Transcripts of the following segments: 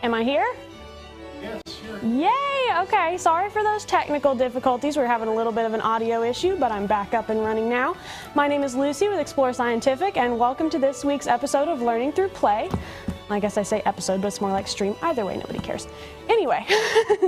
Am I here? Yes, sure. Yay! Okay, sorry for those technical difficulties. We're having a little bit of an audio issue, but I'm back up and running now. My name is Lucy with Explore Scientific, and welcome to this week's episode of Learning Through Play. I guess I say episode, but it's more like stream. Either way, nobody cares. Anyway,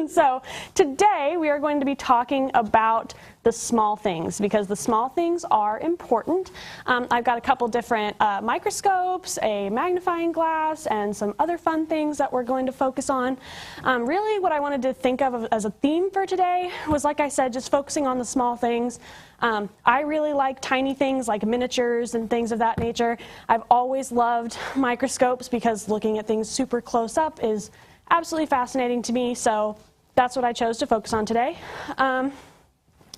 so today we are going to be talking about the small things, because the small things are important. I've got a couple different microscopes, a magnifying glass, and some other fun things that we're going to focus on. Really what I wanted to think of as a theme for today was, like I said, just focusing on the small things. I really like tiny things like miniatures and things of that nature. I've always loved microscopes because looking at things super close up is absolutely fascinating to me, so that's what I chose to focus on today.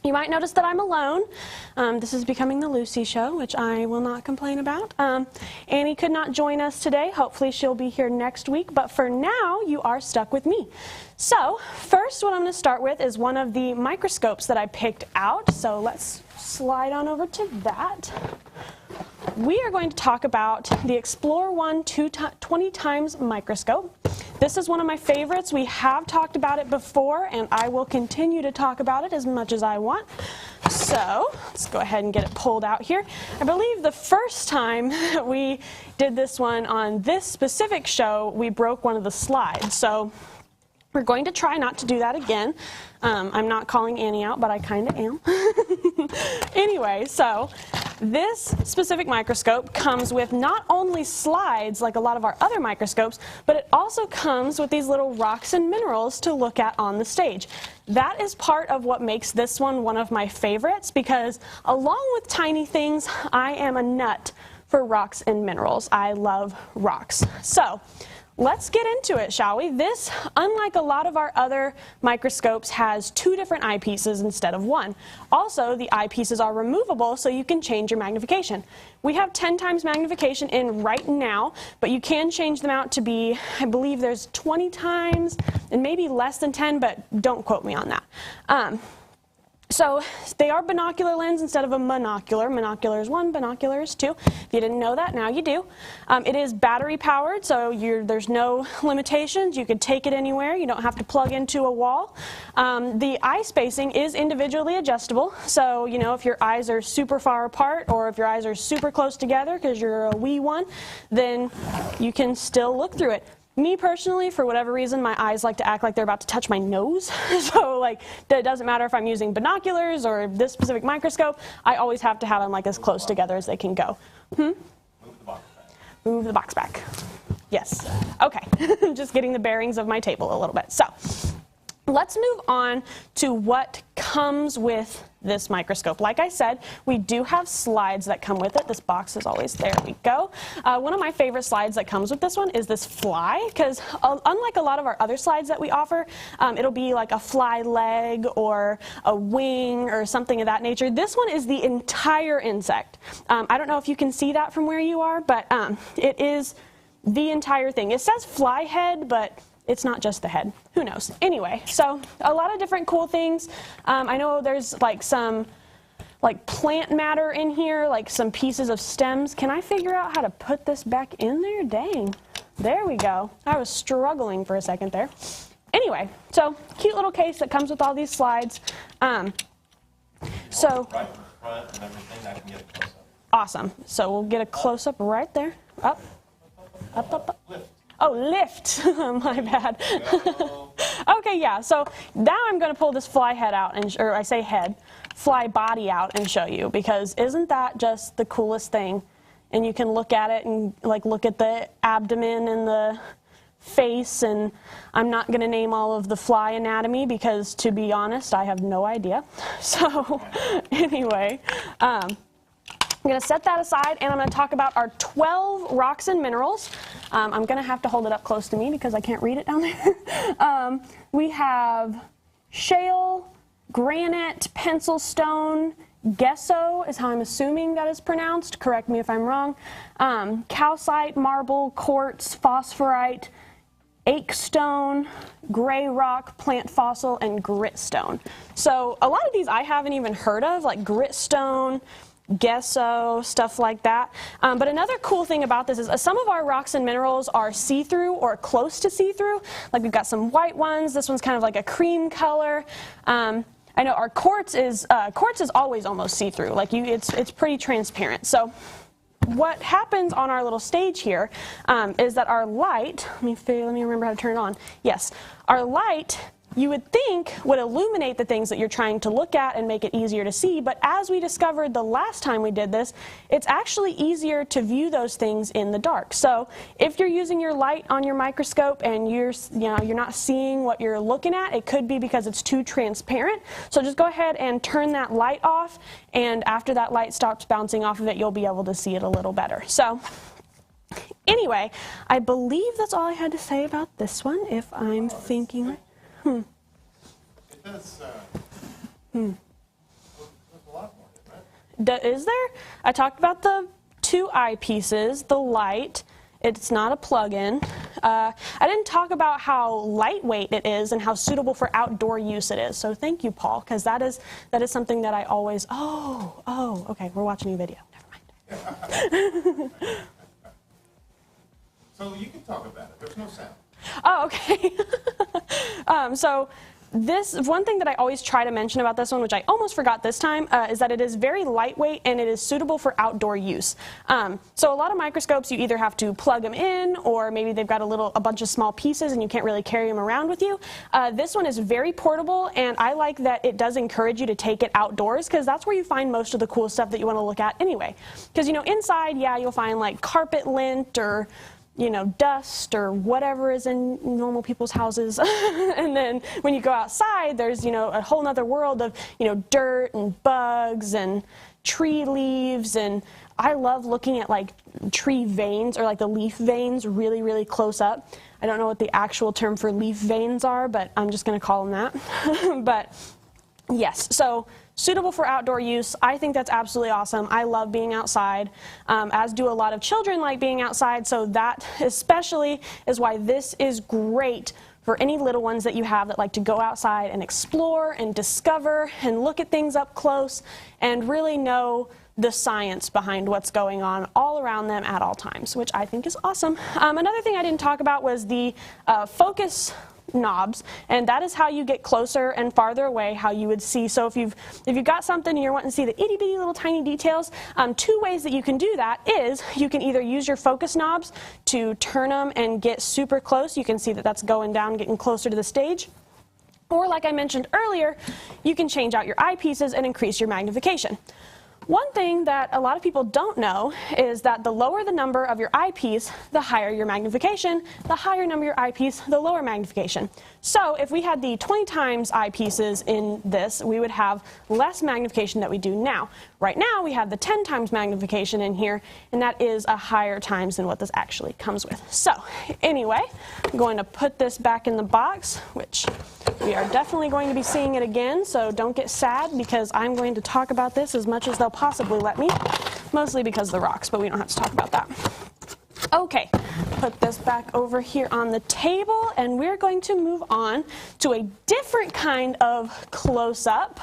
You might notice that I'm alone. This is becoming the Luci show, which I will not complain about. Annie could not join us today. Hopefully she'll be here next week, but for now you are stuck with me. So first, what I'm going to start with is one of the microscopes that I picked out. So let's slide on over to that. We are going to talk about the Explore 1 20 times microscope. This is one of my favorites. We have talked about it before, and I will continue to talk about it as much as I want. So let's go ahead and get it pulled out here. I believe the first time that we did this one on this specific show, we broke one of the slides. So we're going to try not to do that again. I'm not calling Annie out, but I kind of am. Anyway, so this specific microscope comes with not only slides like a lot of our other microscopes, but it also comes with these little rocks and minerals to look at on the stage. That is part of what makes this one of my favorites, because along with tiny things, I am a nut for rocks and minerals. I love rocks. So let's get into it, shall we? This, unlike a lot of our other microscopes, has two different eyepieces instead of one. Also, the eyepieces are removable, so you can change your magnification. We have 10 times magnification in right now, but you can change them out to be, I believe there's 20 times and maybe less than 10, but don't quote me on that. So they are binocular lens instead of a monocular. Monocular is 1, binocular is 2. If you didn't know that, now you do. It is battery powered, so there's no limitations. You could take it anywhere. You don't have to plug into a wall. The eye spacing is individually adjustable. So, you know, if your eyes are super far apart or if your eyes are super close together because you're a wee one, then you can still look through it. Me personally, for whatever reason, my eyes like to act like they're about to touch my nose. So, like, it doesn't matter if I'm using binoculars or this specific microscope, I always have to have them like as close together as they can go. Move the box back. Move the box back. Yes. Okay. Just getting the bearings of my table a little bit. So let's move on to what comes with this microscope. Like I said, we do have slides that come with it. This box is always there. We go. One of my favorite slides that comes with this one is this fly, because unlike a lot of our other slides that we offer, it'll be like a fly leg or a wing or something of that nature. This one is the entire insect. I don't know if you can see that from where you are, but it is the entire thing. It says fly head, but it's not just the head. Who knows? Anyway, so a lot of different cool things. I know there's like some plant matter in here, like some pieces of stems. Can I figure out how to put this back in there? Dang. There we go. I was struggling for a second there. Anyway, so cute little case that comes with all these slides. So Right in front and everything, I can get a close-up. Awesome. So we'll get a close-up right there. Up, up, up, up. Lift. Oh, lift. My bad. Okay, yeah. So now I'm going to pull this fly head out, or I say head, fly body out and show you, because isn't that just the coolest thing? And you can look at it and like look at the abdomen and the face, and I'm not going to name all of the fly anatomy because, to be honest, I have no idea. So anyway, I'm going to set that aside, and I'm going to talk about our 12 rocks and minerals. I'm going to have to hold it up close to me because I can't read it down there. We have shale, granite, pencil stone, gesso is how I'm assuming that is pronounced. Correct me if I'm wrong. Calcite, marble, quartz, phosphorite, ache stone, gray rock, plant fossil, and grit stone. So a lot of these I haven't even heard of, like grit stone, gesso, stuff like that. But another cool thing about this is some of our rocks and minerals are see-through or close to see-through. Like we've got some white ones. This one's kind of like a cream color. I know our quartz is always almost see-through. Like it's pretty transparent. So what happens on our little stage here is that our light, let me remember how to turn it on. Yes, our light, you would think, would illuminate the things that you're trying to look at and make it easier to see, but as we discovered the last time we did this, it's actually easier to view those things in the dark. So if you're using your light on your microscope and you're not seeing what you're looking at, it could be because it's too transparent. So just go ahead and turn that light off, and after that light stops bouncing off of it, you'll be able to see it a little better. So anyway, I believe that's all I had to say about this one, if I'm thinking right. It does, there's a lot more, right? Is there? I talked about the 2 eyepieces, the light. It's not a plug-in. I didn't talk about how lightweight it is and how suitable for outdoor use it is. So thank you, Paul, because that is something that I always, okay, we're watching a video. Never mind. So you can talk about it. There's no sound. Oh, okay. So this one thing that I always try to mention about this one, which I almost forgot this time, is that it is very lightweight and it is suitable for outdoor use. So a lot of microscopes, you either have to plug them in, or maybe they've got a bunch of small pieces and you can't really carry them around with you. This one is very portable, and I like that it does encourage you to take it outdoors, because that's where you find most of the cool stuff that you want to look at anyway. Because inside, yeah, you'll find like carpet lint or dust or whatever is in normal people's houses. And then when you go outside, there's, a whole nother world of, dirt and bugs and tree leaves. And I love looking at like tree veins, or like the leaf veins, really, really close up. I don't know what the actual term for leaf veins are, but I'm just going to call them that. But yes, so suitable for outdoor use. I think that's absolutely awesome. I love being outside, as do a lot of children like being outside, so that especially is why this is great for any little ones that you have that like to go outside and explore and discover and look at things up close and really know the science behind what's going on all around them at all times, which I think is awesome. Another thing I didn't talk about was the focus knobs, and that is how you get closer and farther away, how you would see. So if you've got something and you're wanting to see the itty bitty little tiny details, 2 ways that you can do that is you can either use your focus knobs to turn them and get super close. You can see that that's going down, getting closer to the stage. Or like I mentioned earlier, you can change out your eyepieces and increase your magnification. One thing that a lot of people don't know is that the lower the number of your eyepiece, the higher your magnification. The higher number of your eyepiece, the lower magnification. So if we had the 20 times eyepieces in this, we would have less magnification than we do now. Right now, we have the 10 times magnification in here, and that is a higher times than what this actually comes with. So anyway, I'm going to put this back in the box, which we are definitely going to be seeing it again, so don't get sad, because I'm going to talk about this as much as they'll possibly let me, mostly because of the rocks, but we don't have to talk about that. Okay, put this back over here on the table, and we're going to move on to a different kind of close-up,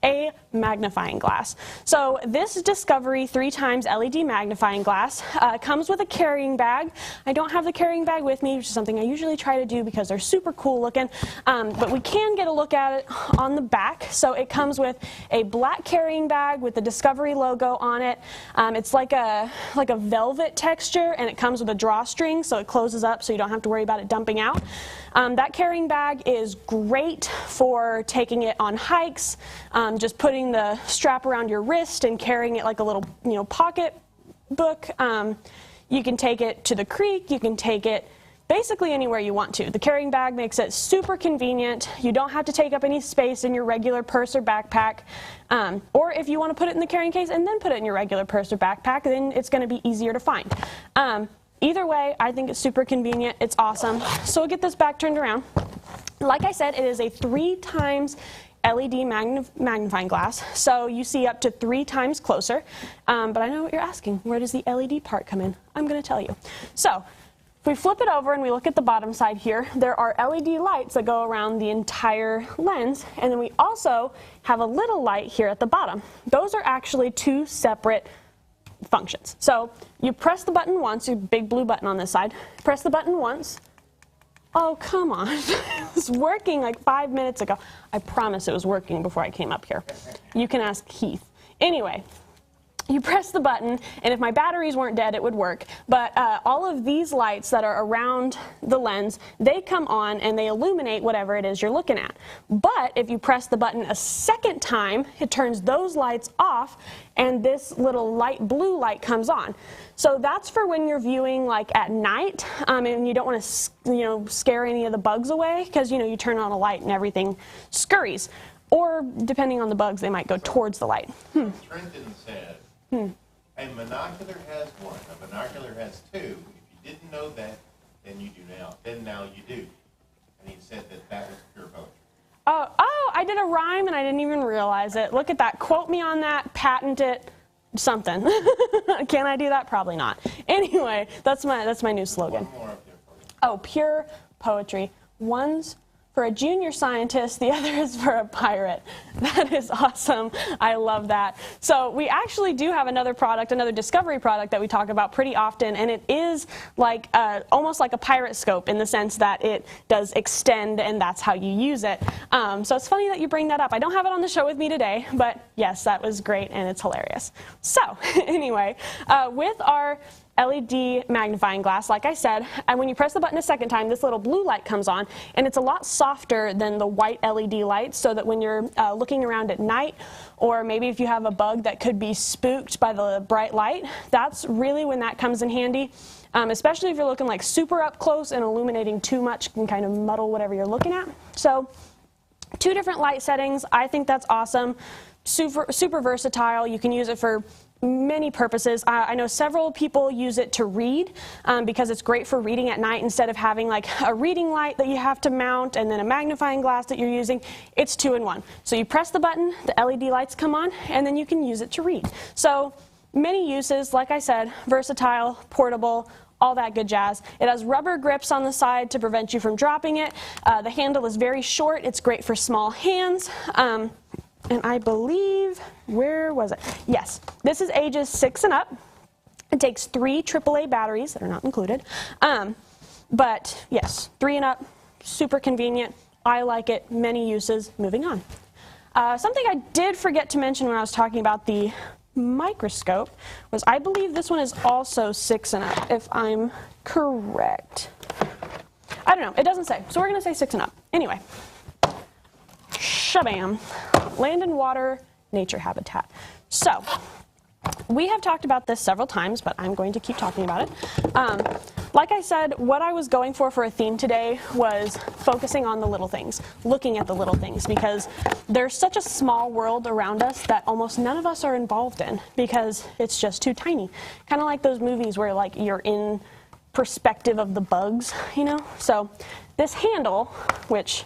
a magnifying glass. So this Discovery 3 times LED magnifying glass comes with a carrying bag. I don't have the carrying bag with me, which is something I usually try to do because they're super cool looking, but we can get a look at it on the back. So it comes with a black carrying bag with the Discovery logo on it. It's like a velvet texture, and it comes with a drawstring, so it closes up so you don't have to worry about it dumping out. That carrying bag is great for taking it on hikes, just putting the strap around your wrist and carrying it like a little, pocket book. You can take it to the creek. You can take it basically anywhere you want to. The carrying bag makes it super convenient. You don't have to take up any space in your regular purse or backpack. Or if you want to put it in the carrying case and then put it in your regular purse or backpack, then it's going to be easier to find. Either way, I think it's super convenient. It's awesome. So we'll get this back turned around. Like I said, it is a 3 times LED magnifying glass, so you see up to 3 times closer. But I know what you're asking. Where does the LED part come in? I'm going to tell you. So we flip it over and we look at the bottom side here, there are LED lights that go around the entire lens, and then we also have a little light here at the bottom. Those are actually two separate functions. So you press the button once, your big blue button on this side, press the button once. Oh, come on. It was working like 5 minutes ago. I promise it was working before I came up here. You can ask Heath. Anyway, you press the button, and if my batteries weren't dead, it would work. But all of these lights that are around the lens, they come on and they illuminate whatever it is you're looking at. But if you press the button a second time, it turns those lights off, and this little light blue light comes on. So that's for when you're viewing like at night, and you don't want to scare any of the bugs away, because you turn on a light and everything scurries. Or depending on the bugs, they might go towards the light. Trenton said, a monocular has one, a binocular has two. If you didn't know that, then you do now. Then now you do. And he said that was pure poetry. Oh, I did a rhyme and I didn't even realize it. Look at that. Quote me on that. Patent it. Something. Can I do that? Probably not. Anyway, that's my new slogan. One more up there for you. Oh, pure poetry. One's for a junior scientist, the other is for a pirate. That is awesome. I love that. So we actually do have another product, another discovery product that we talk about pretty often, and it is like almost like a pirate scope in the sense that it does extend, and that's how you use it. So it's funny that you bring that up. I don't have it on the show with me today, but yes, that was great, and it's hilarious. So anyway, with our LED magnifying glass, like I said, and when you press the button a second time, this little blue light comes on, and it's a lot softer than the white LED lights, so that when you're looking around at night, or maybe if you have a bug that could be spooked by the bright light, that's really when that comes in handy. Especially if you're looking like super up close and illuminating too much can kind of muddle whatever you're looking at. So 2 different light settings. I think that's awesome. Super versatile. You can use it for many purposes. I know several people use it to read because it's great for reading at night instead of having like a reading light that you have to mount and then a magnifying glass that you're using. It's 2 in 1. So you press the button, the LED lights come on, and then you can use it to read. So many uses, like I said, versatile, portable, all that good jazz. It has rubber grips on the side to prevent you from dropping it. The handle is very short. It's great for small hands. And I believe, where was it? Yes, this is ages 6 and up. It takes 3 AAA batteries that are not included. But yes, 3 and up, super convenient. I like it, many uses. Moving on. Something I did forget to mention when I was talking about the microscope was I believe this one is also 6 and up, if I'm correct. I don't know, it doesn't say, so we're going to say 6 and up. Anyway. Shabam. Land and water, nature habitat. So, we have talked about this several times, but I'm going to keep talking about it. Like I said, what I was going for a theme today was focusing on the little things, looking at the little things, because there's such a small world around us that almost none of us are involved in because it's just too tiny. Kind of like those movies where like you're in perspective of the bugs, So, this handle, which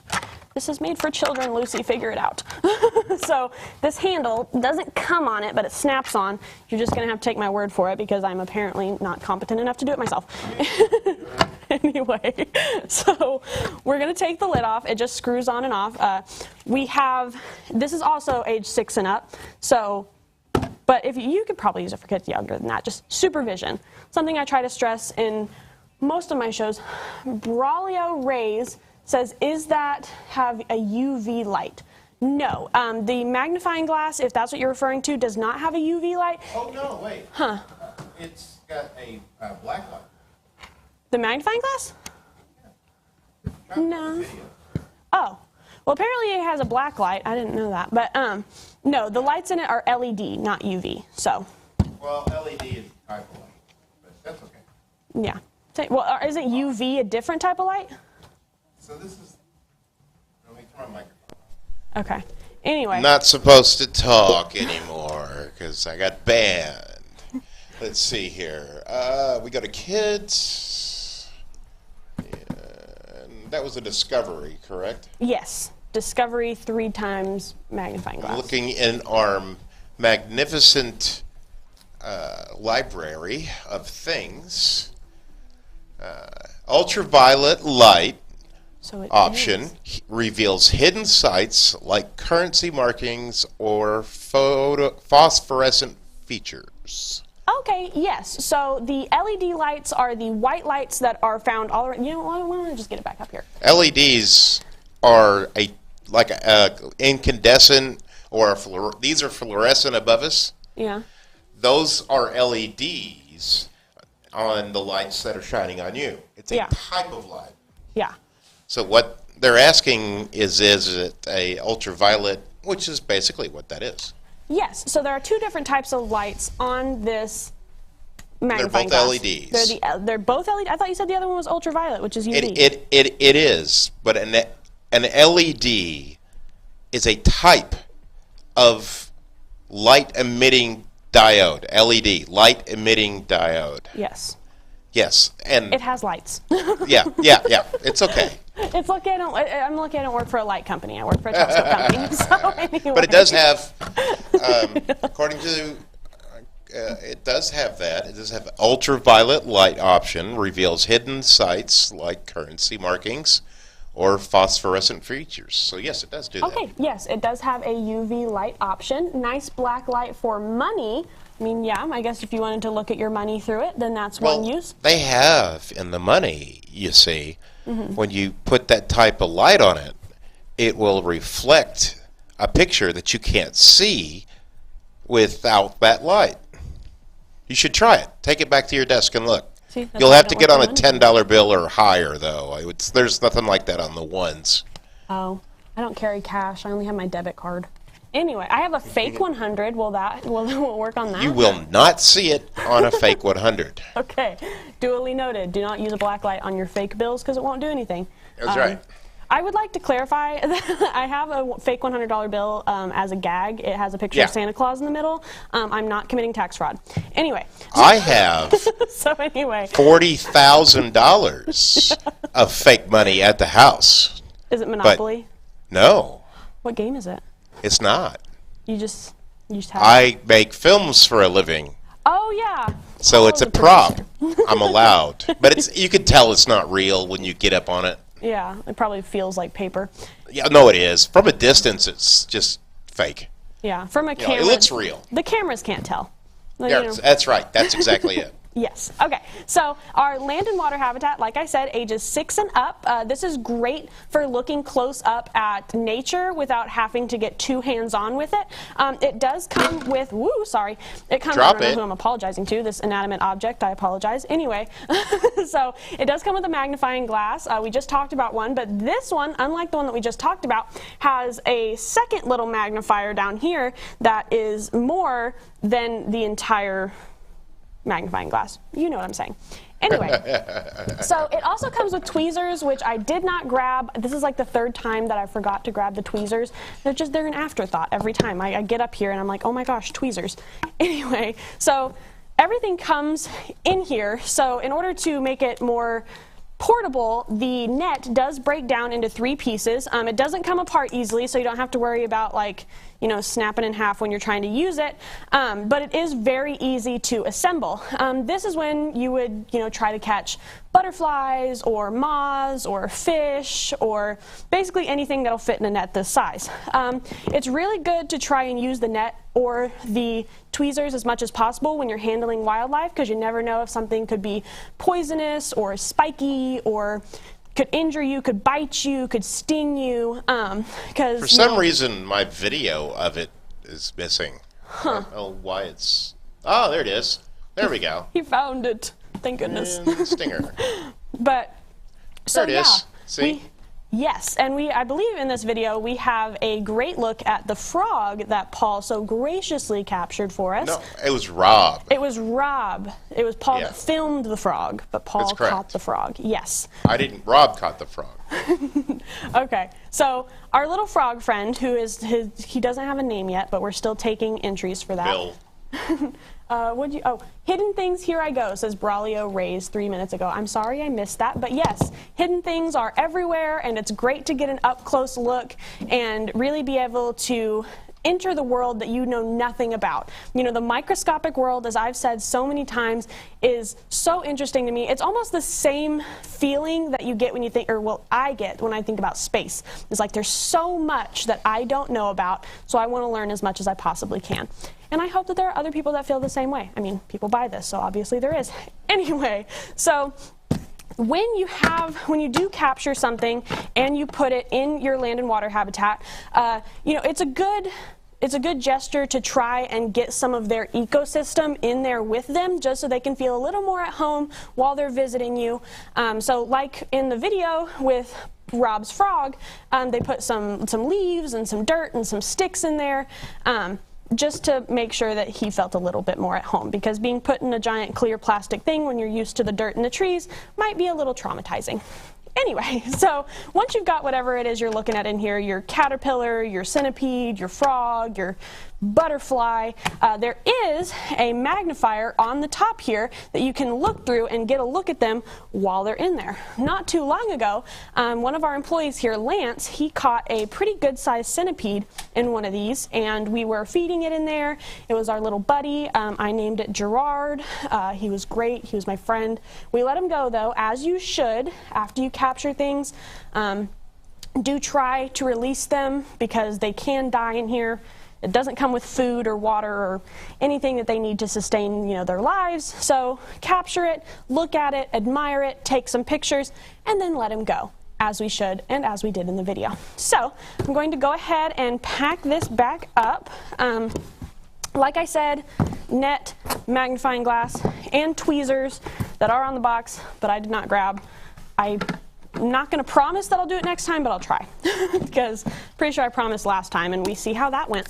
this is made for children, Luci, figure it out. So this handle doesn't come on it, but it snaps on. You're just going to have to take my word for it because I'm apparently not competent enough to do it myself. Anyway, so we're going to take the lid off. It just screws on and off. This is also age 6 and up. So, but if you could probably use it for kids younger than that, just supervision. Something I try to stress in most of my shows. Braulio rays says, is that have a UV light? No. The magnifying glass, if that's what you're referring to, does not have a UV light. Oh, no, wait. Huh. It's got a black light. The magnifying glass? Yeah. No. Oh. Well, apparently it has a black light. I didn't know that. But no, the lights in it are LED, not UV. So. Well, LED is a type of light, but that's okay. Yeah. Well, isn't UV a different type of light? So this is, let me turn my microphone. Okay. Anyway. Not supposed to talk anymore because I got banned. Let's see here. We go to kids. And that was a discovery, correct? Yes. Discovery 3 times magnifying glass. Looking in our magnificent library of things. Ultraviolet light So it option is. reveals hidden sites like currency markings or phosphorescent features. Okay, yes. So the LED lights are the white lights that are found all around. You know what? Why don't I just get it back up here? LEDs are like a incandescent or these are fluorescent above us. Yeah. Those are LEDs on the lights that are shining on you. It's a Yeah. type of light. Yeah. So what they're asking is it a ultraviolet, which is basically what that is. Yes. So there are two different types of lights on this magnifying They're glass. both LEDs. They're both LED. I thought you said the other one was ultraviolet, which is unique. It is, but an LED is a type of light emitting diode. LED, light emitting diode. Yes. Yes, and It has lights. yeah. It's okay. It's lucky I don't. I'm lucky I don't work for a light company. I work for a telescope company. So anyway. But it does have, according to, it does have that. It does have ultraviolet light option, reveals hidden sites like currency markings or phosphorescent features. So yes, it does do that. Okay, yes, it does have a UV light option. Nice black light for money. I mean, yeah, I guess if you wanted to look at your money through it, then that's one use. They have in the money, you see, when you put that type of light on it, it will reflect a picture that you can't see without that light. You should try it. Take it back to your desk and look. See, that's You'll why I have to don't get work on a for money. $10 bill or higher, though. There's nothing like that on the ones. Oh, I don't carry cash. I only have my debit card. Anyway, I have a fake 100. Will work on that? You will not see it on a fake 100. Okay, duly noted. Do not use a black light on your fake bills because it won't do anything. That's right. I would like to clarify that I have a fake $100 bill as a gag. It has a picture of Santa Claus in the middle. I'm not committing tax fraud. Anyway. I have So anyway. $40,000 of fake money at the house. Is it Monopoly? No, What game is it? it's not. You just have. I make films for a living, Oh yeah. so Oh, it's a the prop. producer. I'm allowed, but you can tell it's not real when you get up on it. Yeah, it probably feels like paper. Yeah, no, it is. From a distance, it's just fake. Yeah, from a You know, camera. it looks real. The cameras can't tell. Well, Yeah, you know. that's right. That's exactly it. Yes. Okay. So our land and water habitat, like I said, ages 6 and up. This is great for looking close up at nature without having to get too hands-on with it. It does come with, it comes, I don't know who I'm apologizing to, this inanimate object, I apologize. Anyway, so it does come with a magnifying glass. We just talked about one, but this one, unlike the one that we just talked about, has a second little magnifier down here that is more than the entire magnifying glass. You know what I'm saying. Anyway, so it also comes with tweezers, which I did not grab. This is like the third time that I forgot to grab the tweezers. They're an afterthought every time. I get up here and I'm like, oh my gosh, tweezers. Anyway, so everything comes in here. So in order to make it more portable, the net does break down into 3 pieces. It doesn't come apart easily, so you don't have to worry about snapping in half when you're trying to use it. But it is very easy to assemble. This is when you would, try to catch butterflies or moths or fish or basically anything that'll fit in a net this size. It's really good to try and use the net or the tweezers as much as possible when you're handling wildlife, because you never know if something could be poisonous or spiky or could injure you, could bite you, could sting you. For some reason, my video of it is missing. I don't know why it's... Oh, there it is. There we go. He found it. Thank goodness. And stinger. But so There it is. See? Yes, and I believe in this video we have a great look at the frog that Paul so graciously captured for us. No, it was Rob. It was Rob. It was Paul that filmed the frog, but Paul That's correct. caught the frog. Yes. Rob caught the frog. Okay, so our little frog friend, he doesn't have a name yet, but we're still taking entries for that. Bill. Hidden things, here I go, says Braulio Rays 3 minutes ago. I'm sorry I missed that, but yes, hidden things are everywhere, and it's great to get an up-close look and really be able to enter the world that you know nothing about. You know, the microscopic world, as I've said so many times, is so interesting to me. It's almost the same feeling that you get when you think, or well, I get when I think about space. It's like there's so much that I don't know about, so I want to learn as much as I possibly can. And I hope that there are other people that feel the same way. I mean, people buy this, so obviously there is. Anyway, so when you do capture something and you put it in your land and water habitat, you know, it's a good gesture to try and get some of their ecosystem in there with them, just so they can feel a little more at home while they're visiting you. So like in the video with Rob's frog, they put some leaves and some dirt and some sticks in there, just to make sure that he felt a little bit more at home, because being put in a giant clear plastic thing when you're used to the dirt and the trees might be a little traumatizing. Anyway, so once you've got whatever it is you're looking at in here, your caterpillar, your centipede, your frog, your butterfly, there is a magnifier on the top here that you can look through and get a look at them while they're in there. Not too long ago, one of our employees here, Lance, he caught a pretty good sized centipede in one of these, and we were feeding it in there. It was our little buddy. I named it Gerard. He was great. He was my friend. We let him go though, as you should after you capture things. Do try to release them because they can die in here. It doesn't come with food or water or anything that they need to sustain, you know, their lives. So capture it, look at it, admire it, take some pictures, and then let him go, as we should and as we did in the video. So I'm going to go ahead and pack this back up. Like I said, net, magnifying glass, and tweezers that are on the box, but I did not grab. I'm not going to promise that I'll do it next time, but I'll try, because pretty sure I promised last time, and we see how that went.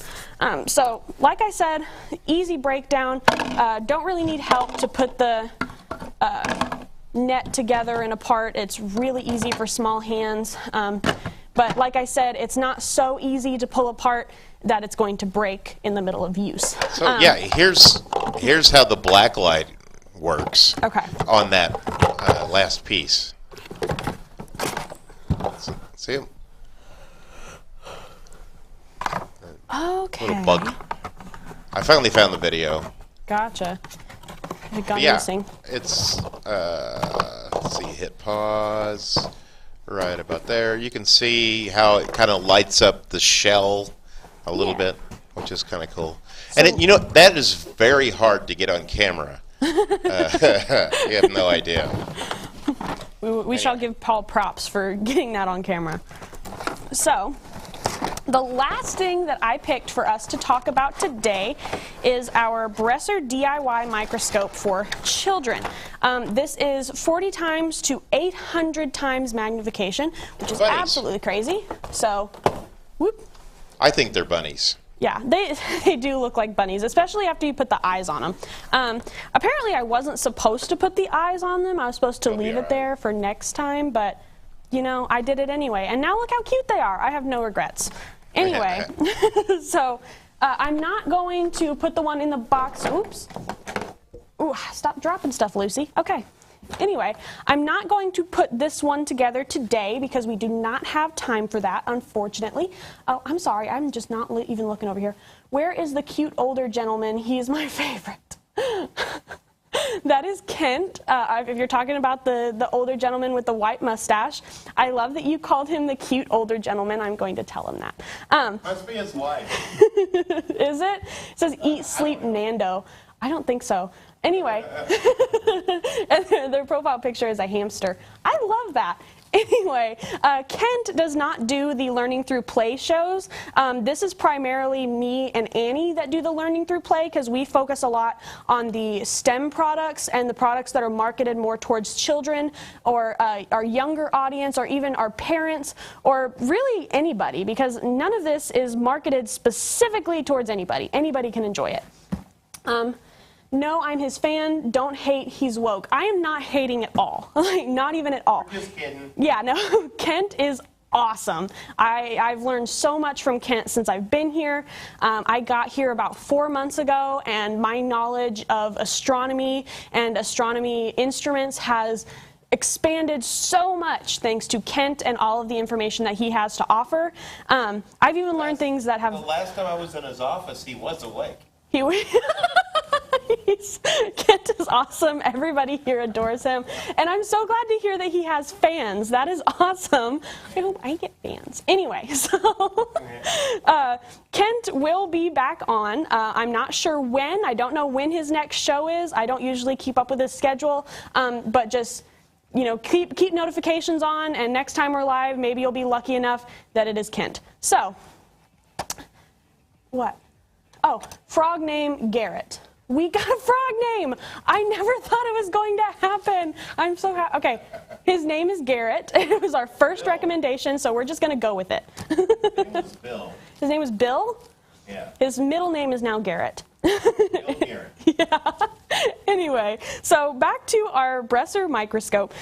So, like I said, easy breakdown. Don't really need help to put the net together and apart. It's really easy for small hands. But like I said, it's not so easy to pull apart that it's going to break in the middle of use. So yeah, here's how the black light works. Okay. On that last piece. See him? Okay. Little bug. I finally found the video. Gotcha. It got Yeah, missing. it's let's see, hit pause right about there. You can see how it kind of lights up the shell a little bit, which is kind of cool. And it, you know, that is very hard to get on camera. You have no idea. We shall give Paul props for getting that on camera. So, the last thing that I picked for us to talk about today is our Bresser DIY microscope for children. This is 40 times to 800 times magnification, which is absolutely crazy. So, whoop. I think they're bunnies. Yeah, they do look like bunnies, especially after you put the eyes on them. Apparently, I wasn't supposed to put the eyes on them. I was supposed to leave it there for next time, but, you know, I did it anyway. And now look how cute they are. I have no regrets. Anyway, so I'm not going to put the one in the box. Oops. Ooh, stop dropping stuff, Lucy. Okay. Anyway, I'm not going to put this one together today because we do not have time for that, unfortunately. Oh, I'm sorry. I'm just not even looking over here. Where is the cute older gentleman? He is my favorite. That is Kent. If you're talking about the older gentleman with the white mustache, I love that you called him the cute older gentleman. I'm going to tell him that. Must be his wife. Is it? It says eat, sleep, Nando. I don't think so. Anyway, and their profile picture is a hamster. I love that. Anyway, Kent does not do the Learning Through Play shows. This is primarily me and Annie that do the Learning Through Play because we focus a lot on the STEM products and the products that are marketed more towards children or our younger audience or even our parents or really anybody, because none of this is marketed specifically towards anybody. Anybody can enjoy it. No, I'm his fan. Don't hate. He's woke. I am not hating at all. Like, not even at all. Just kidding. Yeah, no. Kent is awesome. I've learned so much from Kent since I've been here. I got here about 4 months ago, and my knowledge of astronomy and astronomy instruments has expanded so much thanks to Kent and all of the information that he has to offer. I've even learned things that have... The last time I was in his office, he was awake. Kent is awesome. Everybody here adores him. And I'm so glad to hear that he has fans. That is awesome. I hope I get fans. Anyway, so Kent will be back on. I'm not sure when. I don't know when his next show is. I don't usually keep up with his schedule. But just, you know, keep notifications on. And next time we're live, maybe you'll be lucky enough that it is Kent. So, what? Oh, frog name Garrett. We got a frog name. I never thought it was going to happen. I'm so happy. Okay, his name is Garrett. It was our first recommendation, so we're just going to go with it. His name was Bill. His name was Bill? Yeah. His middle name is now Garrett. Bill Garrett. Yeah. Anyway, so back to our Bresser microscope.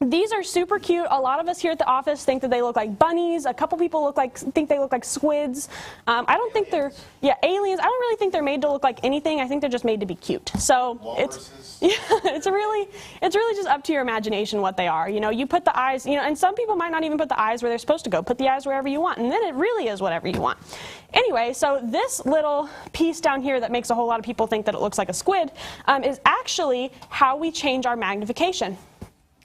These are super cute. A lot of us here at the office think that they look like bunnies. A couple people think they look like squids. I don't think they're aliens. I don't really think they're made to look like anything. I think they're just made to be cute. So it's really just up to your imagination what they are. You know, you put the eyes, you know, and some people might not even put the eyes where they're supposed to go. Put the eyes wherever you want, and then it really is whatever you want. Anyway, so this little piece down here that makes a whole lot of people think that it looks like a squid is actually how we change our magnification.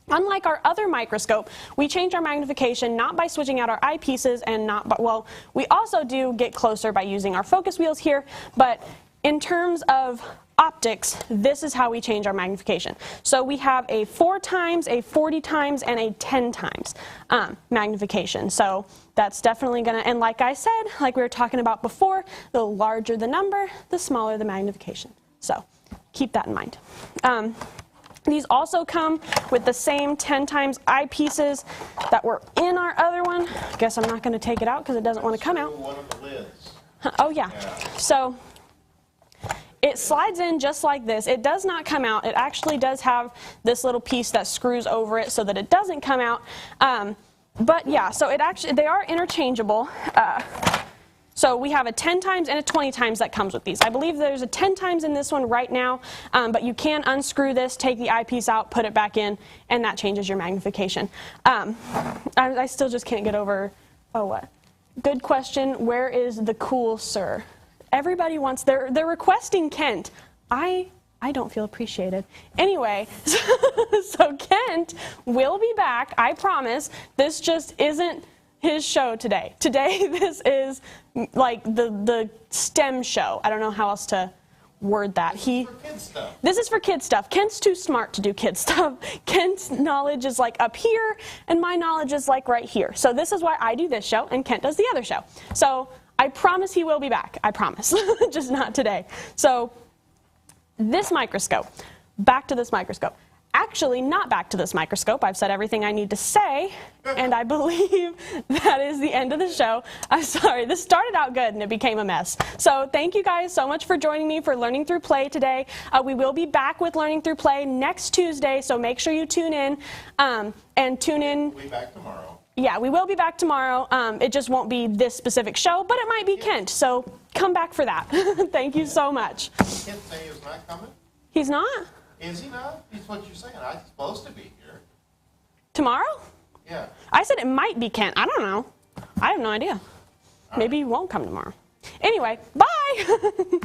Unlike our other microscope, we change our magnification not by switching out our eyepieces and not by, well, we also do get closer by using our focus wheels here, but in terms of optics, this is how we change our magnification. So we have a 4 times, a 40 times, and a 10 times magnification. So that's definitely going to, and like I said, like we were talking about before, the larger the number, the smaller the magnification. So keep that in mind. These also come with the same 10 times eyepieces that were in our other one. I guess I'm not going to take it out because it doesn't want to come out. One of the lids. Oh, yeah. So it slides in just like this. It does not come out. It actually does have this little piece that screws over it so that it doesn't come out. But yeah, so they are interchangeable. So we have a 10 times and a 20 times that comes with these. I believe there's a 10 times in this one right now, but you can unscrew this, take the eyepiece out, put it back in, and that changes your magnification. I still just can't get over, oh, what? Good question. Where is the cool sir? Everybody wants, they're requesting Kent. I don't feel appreciated. Anyway, so Kent will be back, I promise. This just isn't his show today. Today, this is like the STEM show. I don't know how else to word that. This is for kid stuff. This is for kid stuff. Kent's too smart to do kid stuff. Kent's knowledge is like up here, and my knowledge is like right here. So this is why I do this show, and Kent does the other show. So I promise he will be back. I promise. Just not today. So this microscope, back to this microscope. Actually, not back to this microscope. I've said everything I need to say, and I believe that is the end of the show. I'm sorry, this started out good and it became a mess. So thank you guys so much for joining me for Learning Through Play today. We will be back with Learning Through Play next Tuesday, so make sure you tune in. And tune in. We'll be back tomorrow. Yeah, we will be back tomorrow. It just won't be this specific show, but it might be Kent, so come back for that. Thank you so much. Kent say he's not coming? He's not? Is he not? He's what you're saying. I'm supposed to be here. Tomorrow? Yeah. I said it might be Kent. I don't know. I have no idea. Maybe he won't come tomorrow. Anyway, bye!